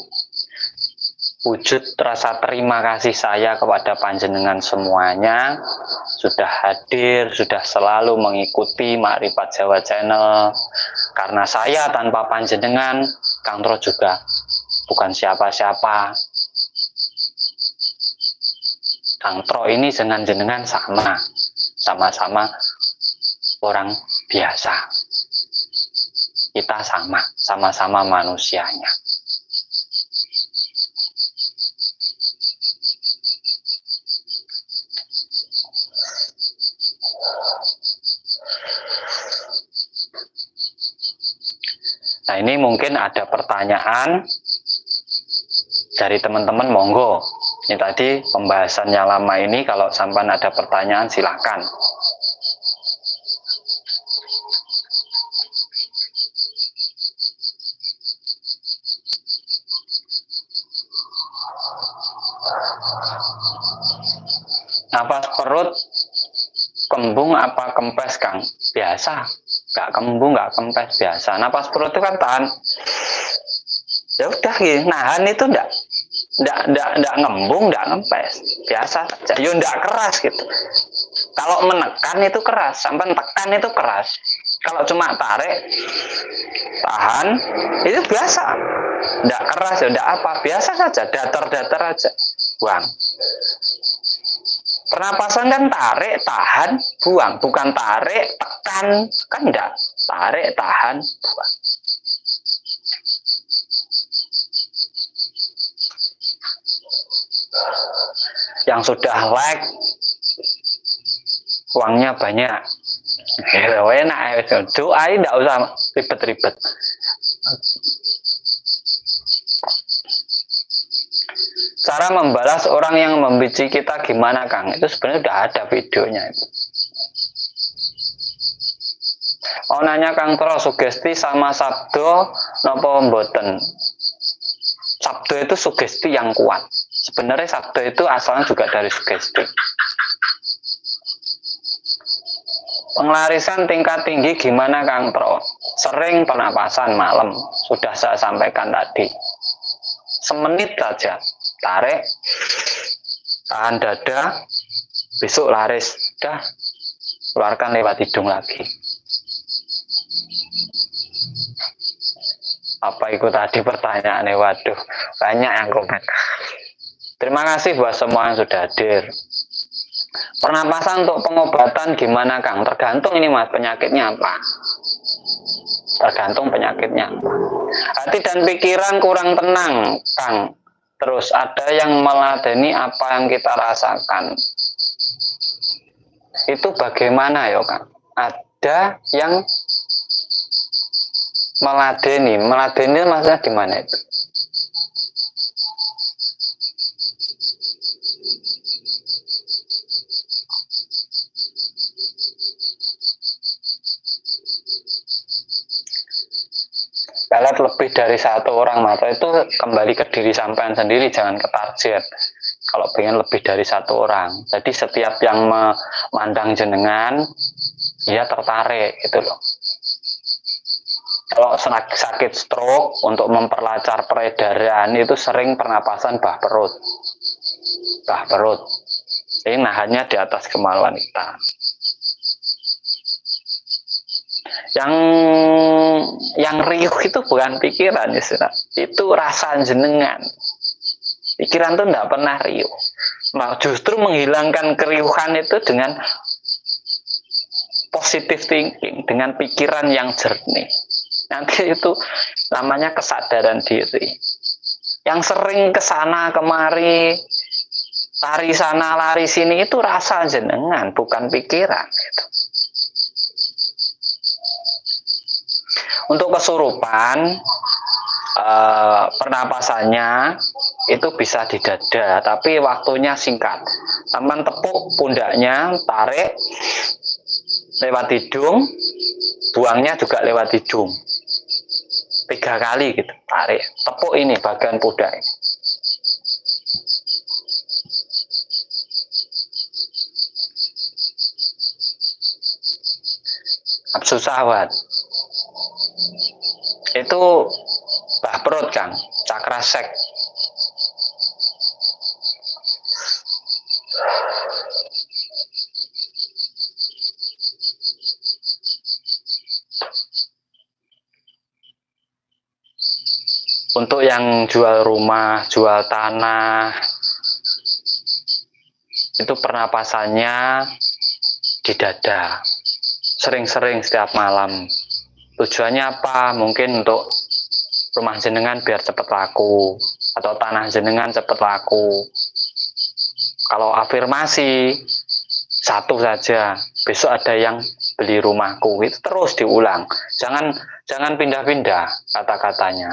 Wujud rasa terima kasih saya kepada panjenengan semuanya, sudah hadir, sudah selalu mengikuti Makrifat Jawa Channel. Karena saya tanpa panjenengan, Kang Tro juga bukan siapa-siapa. Kang Tro ini dengan jenengan sama-sama orang biasa. Kita sama-sama manusianya. Nah, ini mungkin ada pertanyaan dari teman-teman, monggo. Ini tadi pembahasannya lama ini, kalau sampai ada pertanyaan silakan. Napas perut kembung apa kempes, Kang? Biasa, nggak kembung, nggak kempes, biasa. Napas perut itu kan tahan. Ya udah, gitu. Nahan itu enggak ngembung, enggak ngempes, biasa saja. Ya enggak keras gitu. Kalau menekan itu keras, sampai tekan itu keras. Kalau cuma tarik, tahan, itu biasa. Enggak keras, ya enggak apa, biasa saja, datar-datar aja. Buang. Pernapasan kan tarik, tahan, buang. Bukan tarik, tekan, kan enggak. Tarik, tahan, buang. Yang sudah like, uangnya banyak, enak, doa tidak usah ribet-ribet. Cara membalas orang yang membenci kita gimana, Kang? Itu sebenarnya sudah ada videonya itu. Oh, nanya Kang Tro, sugesti sama sabdo nopo mboten? Sabdo itu sugesti yang kuat. Sebenarnya sabdo itu asalnya juga dari sugesti. Penglarisan tingkat tinggi gimana, Kang Tro? Sering pernapasan malam, sudah saya sampaikan tadi. Semenit saja, tarik, tahan dada, besok laris, dah, keluarkan lewat hidung lagi. Apa itu tadi pertanyaannya? Waduh, banyak yang komen. Terima kasih buat semua yang sudah hadir. Pernapasan untuk pengobatan gimana, Kang? Tergantung ini Mas, penyakitnya apa? Tergantung penyakitnya apa. Hati dan pikiran kurang tenang, Kang. Terus ada yang meladeni apa yang kita rasakan. Itu bagaimana ya, Kang? Ada yang meladeni maksudnya gimana itu? Lihat lebih dari satu orang, maka itu kembali ke diri sampean sendiri, jangan ke target. Kalau pengen lebih dari satu orang, jadi setiap yang memandang jenengan, dia tertarik gitu loh. Kalau sakit stroke, untuk memperlancar peredaran itu sering pernapasan bah perut. Ini nahannya di atas kemaluan kita. Yang riuh itu bukan pikiran, ya, itu rasa jenengan. Pikiran itu tidak pernah riuh. Nah, justru menghilangkan keriuhan itu dengan positive thinking, dengan pikiran yang jernih. Nanti itu namanya kesadaran diri. Yang sering kesana kemari, lari sana lari sini, itu rasa jenengan, bukan pikiran. Gitu. Untuk kesurupan, pernapasannya itu bisa di dada, tapi waktunya singkat. Teman tepuk pundaknya, tarik lewat hidung, buangnya juga lewat hidung. 3 kali gitu, tarik, tepuk ini bagian pundak. Nafsu syahwat itu bah perut, Kang, cakra seks. Untuk yang jual rumah, jual tanah, itu pernapasannya di dada, sering-sering setiap malam. Tujuannya apa? Mungkin untuk rumah jenengan biar cepat laku, atau tanah jenengan cepat laku. Kalau afirmasi satu saja, besok ada yang beli rumahku, itu terus diulang. Jangan pindah-pindah kata-katanya.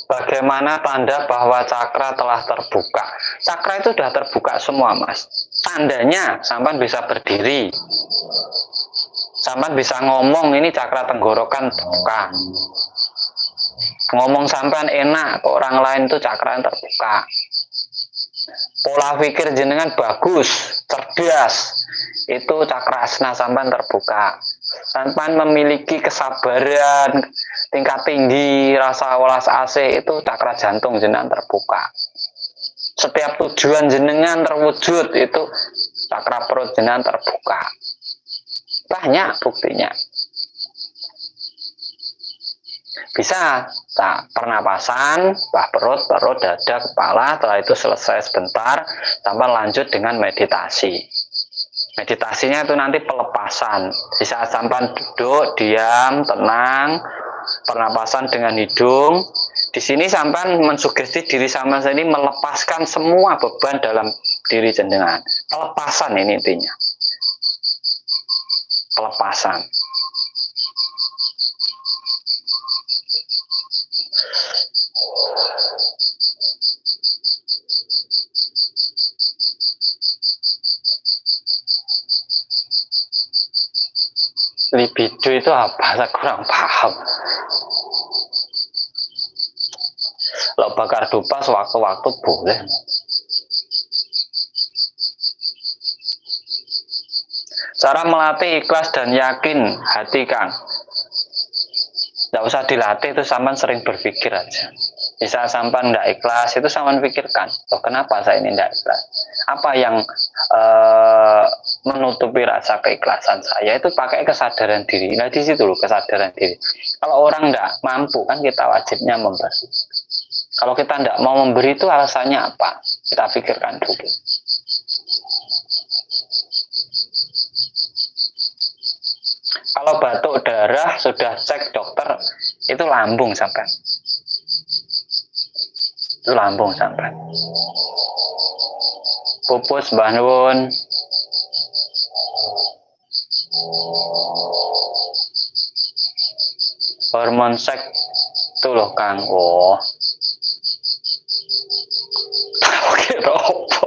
Bagaimana tanda bahwa cakra telah terbuka? Cakra itu sudah terbuka semua, Mas. Tandanya sampan bisa berdiri, sampan bisa ngomong, ini cakra tenggorokan terbuka. Ngomong sampan enak ke orang lain, itu cakra yang terbuka. Pola pikir jenengan bagus, cerdas, itu cakra asna sampan terbuka. Sampan memiliki kesabaran tingkat tinggi, rasa welas asih, itu cakra jantung jenengan terbuka. Setiap tujuan jenengan terwujud, itu cakra perut jenengan terbuka. Banyak buktinya. Bisa pernapasan, perut, dada, kepala. Setelah itu selesai sebentar, sampai lanjut dengan meditasi. Meditasinya itu nanti pelepasan. Di saat sampai duduk, diam, tenang, pernapasan dengan hidung. Di sini sampai mensugesti diri sampai sini melepaskan semua beban dalam diri jenengan. Pelepasan ini intinya. Pelepasan. Libido itu apa? Saya kurang paham. Kalau bakar dupa sewaktu-waktu boleh. Cara melatih ikhlas dan yakin hati, Kang. Tidak usah dilatih, itu sampan sering berpikir aja. Bisa sampan tidak ikhlas, itu sampan pikirkan, oh kenapa saya ini tidak ikhlas? Apa yang menutupi rasa keikhlasan saya? Itu pakai kesadaran diri. Nah di situ loh kesadaran diri. Kalau orang tidak mampu, kan kita wajibnya memberi. Kalau kita tidak mau memberi, itu alasannya apa? Kita pikirkan dulu. Kalau batuk darah sudah cek dokter, itu lambung sampai. Itu lambung sampai. Pupus Mbah Nuwun. Hormon seks itu loh Kang. Oh. Oke, ropo.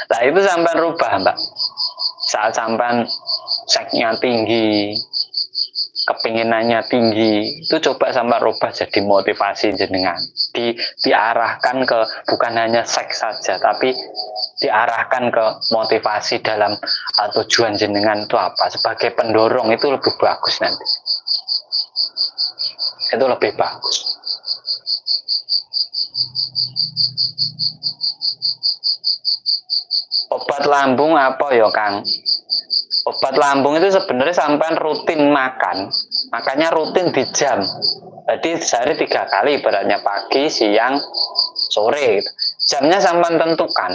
Nah itu sampai rubah Mbak. Saat sampai seksnya tinggi, kepinginannya tinggi, itu coba sampai rubah jadi motivasi jenengan. Diarahkan ke bukan hanya seks saja, tapi diarahkan ke motivasi dalam tujuan jenengan itu apa. Sebagai pendorong itu lebih bagus nanti. Itu lebih bagus. Obat lambung apa ya Kang? Obat lambung itu sebenarnya sampai rutin makan, makanya rutin di jam. Jadi sehari 3 kali, ibaratnya pagi, siang, sore. Jamnya sampai tentukan.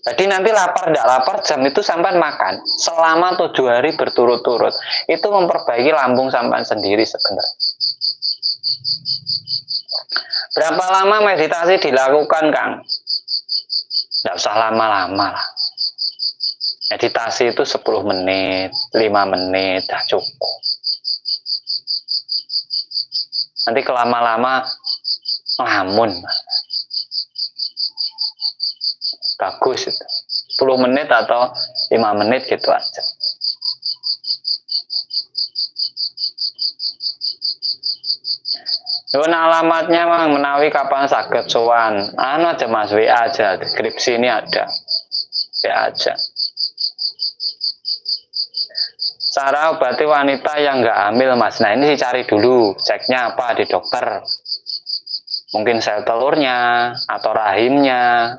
Jadi nanti lapar tidak lapar jam itu sampai makan selama 7 hari berturut-turut. Itu memperbaiki lambung sampai sendiri sebenarnya. Berapa lama meditasi dilakukan Kang? Tidak usah lama-lama lah. Meditasi itu 10 menit, 5 menit, dah cukup. Nanti kelama-lama ngelamun. Bagus itu. 10 menit atau 5 menit gitu aja. Yun alamatnya Mang, menawi kapan saged sowan. Anu aja Mas, WA aja, deskripsi ini ada. WA aja. Cara obati wanita yang nggak hamil Mas. Nah ini dicari dulu, ceknya apa di dokter. Mungkin sel telurnya atau rahimnya.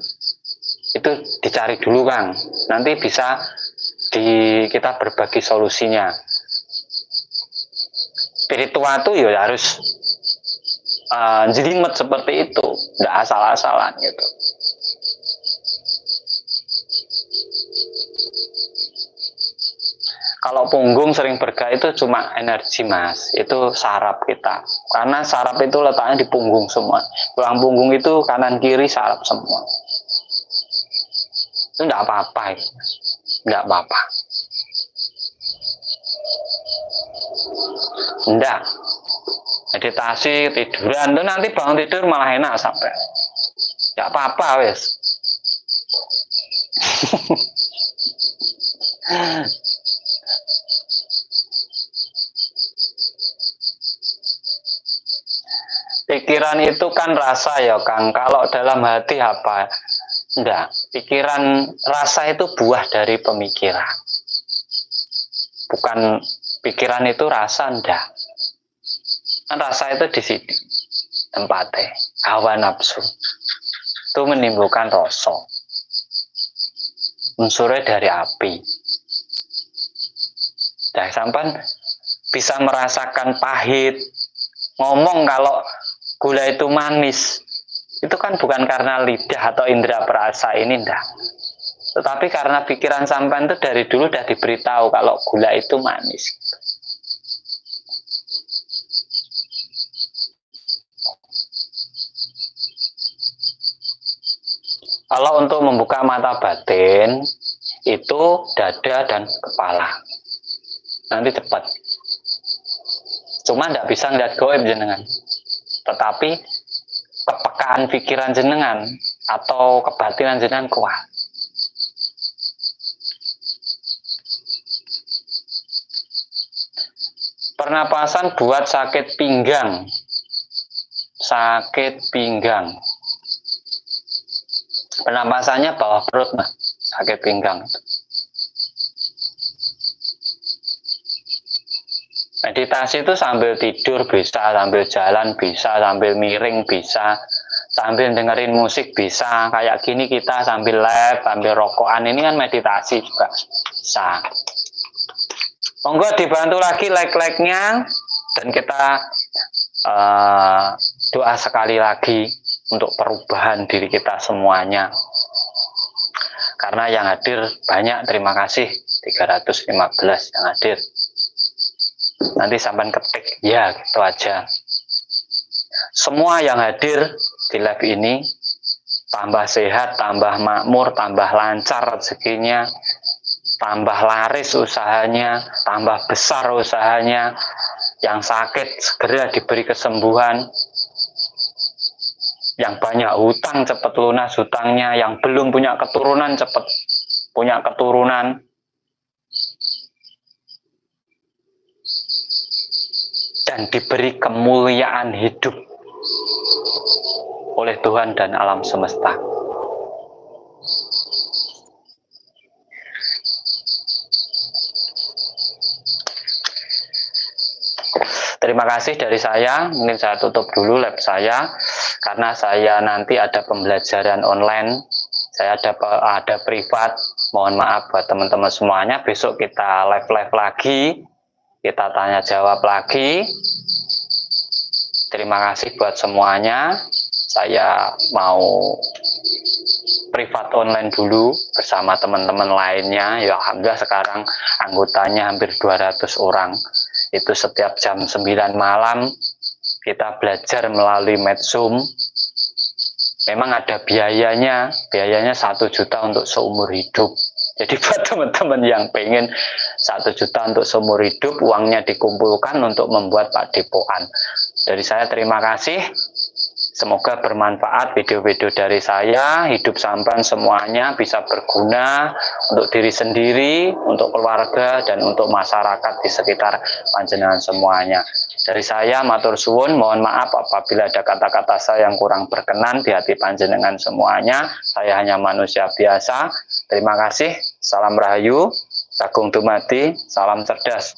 Itu dicari dulu Kang, nanti bisa kita berbagi solusinya. Spiritual tuh ya harus jelimet seperti itu, nggak asal-asalan gitu. Kalau punggung sering bergerak itu cuma energi Mas, itu saraf kita. Karena saraf itu letaknya di punggung semua. Tulang punggung itu kanan kiri saraf semua. Itu enggak apa-apa, enggak apa-apa. Enggak. Meditasi, tiduran, itu nanti bangun tidur malah enak sampai. Enggak apa-apa wes. Pikiran itu kan rasa ya Kang. Kalau dalam hati apa? Enggak. Pikiran, rasa itu buah dari pemikiran. Bukan pikiran itu rasa, enggak. Kan rasa itu di sini tempatnya. Hawa nafsu. Itu menimbulkan rasa. Unsurnya dari api. Nah, sampan bisa merasakan pahit. Ngomong kalau gula itu manis, itu kan bukan karena lidah atau indera perasa ini, enggak. Tetapi karena pikiran sampean itu dari dulu udah diberitahu kalau gula itu manis. Kalau untuk membuka mata batin, itu dada dan kepala. Nanti cepat. Cuma enggak bisa ngeliat goib jenengan. Tetapi kepekaan pikiran jenengan atau kebatinan jenengan kuat. Pernapasan buat sakit pinggang. Sakit pinggang. Pernapasannya bawah perut, Mas. Sakit pinggang. Meditasi itu sambil tidur bisa, sambil jalan bisa, sambil miring bisa, sambil dengerin musik bisa. Kayak gini kita sambil live, sambil rokokan, ini kan meditasi juga bisa. Monggo dibantu lagi like-like-nya, dan kita doa sekali lagi untuk perubahan diri kita semuanya. Karena yang hadir banyak, terima kasih 315 yang hadir. Nanti sampai ketik, ya gitu aja. Semua yang hadir di live ini tambah sehat, tambah makmur, tambah lancar rezekinya, tambah laris usahanya, tambah besar usahanya. Yang sakit segera diberi kesembuhan. Yang banyak hutang cepat lunas hutangnya, yang belum punya keturunan cepat punya keturunan. Dan diberi kemuliaan hidup oleh Tuhan dan alam semesta. Terima kasih dari saya. Mungkin saya tutup dulu live saya, karena saya nanti ada pembelajaran online. Saya ada privat. Mohon maaf buat teman-teman semuanya. Besok kita live lagi. Kita tanya jawab lagi. Terima kasih buat semuanya. Saya mau privat online dulu bersama teman-teman lainnya. Ya alhamdulillah sekarang anggotanya hampir 200 orang. Itu setiap jam 9 malam kita belajar melalui Medzoom. Memang ada biayanya 1 juta untuk seumur hidup. Jadi buat teman-teman yang pengen 1 juta untuk seumur hidup, uangnya dikumpulkan untuk membuat padepokan. Dari saya terima kasih. Semoga bermanfaat video-video dari saya, hidup sampean semuanya bisa berguna untuk diri sendiri, untuk keluarga, dan untuk masyarakat di sekitar panjenengan semuanya. Dari saya, matur suwun, mohon maaf apabila ada kata-kata saya yang kurang berkenan di hati panjenengan semuanya. Saya hanya manusia biasa. Terima kasih, salam rahayu, sagung dumadi, salam cerdas.